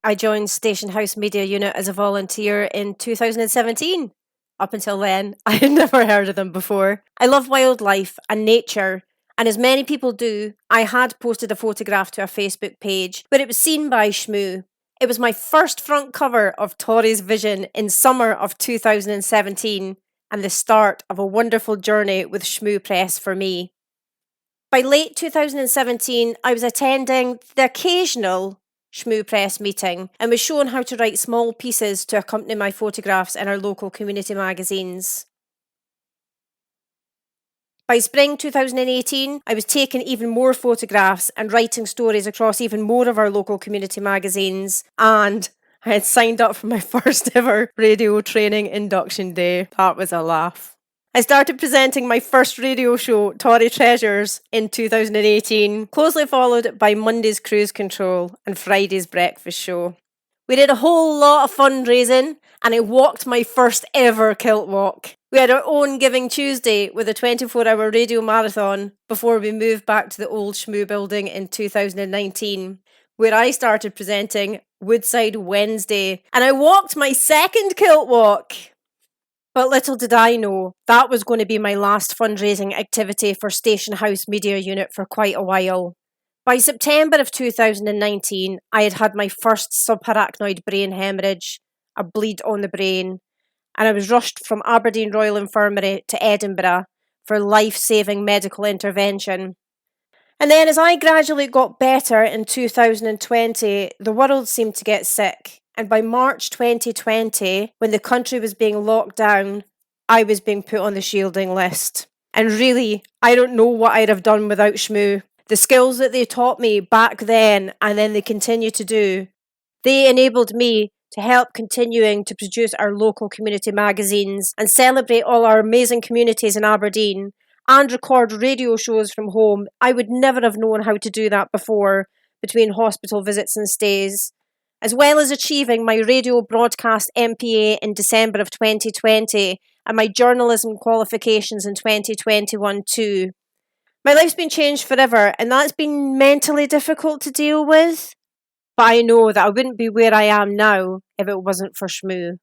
I joined Station House Media Unit as a volunteer in 2017. Up until then, I had never heard of them before. I love wildlife and nature, and as many people do, I had posted a photograph to our Facebook page, but it was seen by Shmu. It was my first front cover of Tori's Vision in summer of 2017, and the start of a wonderful journey with Shmu Press for me. By late 2017, I was attending the occasional Shmu Press meeting and was shown how to write small pieces to accompany my photographs in our local community magazines. By spring 2018, I was taking even more photographs and writing stories across even more of our local community magazines, and I had signed up for my first ever radio training induction day. That was a laugh. I started presenting my first radio show, Tory Treasures, in 2018, closely followed by Monday's Cruise Control and Friday's Breakfast Show. We did a whole lot of fundraising, and I walked my first ever kilt walk. We had our own Giving Tuesday with a 24-hour radio marathon before we moved back to the old Shmu building in 2019, where I started presenting Woodside Wednesday, and I walked my second kilt walk. But little did I know, that was going to be my last fundraising activity for Station House Media Unit for quite a while. By September of 2019, I had had my first subarachnoid brain hemorrhage, a bleed on the brain, and I was rushed from Aberdeen Royal Infirmary to Edinburgh for life-saving medical intervention. And then as I gradually got better in 2020, the world seemed to get sick. And by March 2020, when the country was being locked down, I was being put on the shielding list. And really, I don't know what I'd have done without Shmu. The skills that they taught me back then, and then they continue to do, they enabled me to help continuing to produce our local community magazines and celebrate all our amazing communities in Aberdeen and record radio shows from home. I would never have known how to do that before, between hospital visits and stays, as well as achieving my radio broadcast MPA in December of 2020 and my journalism qualifications in 2021 too. My life's been changed forever, and that's been mentally difficult to deal with. But I know that I wouldn't be where I am now if it wasn't for Shmu.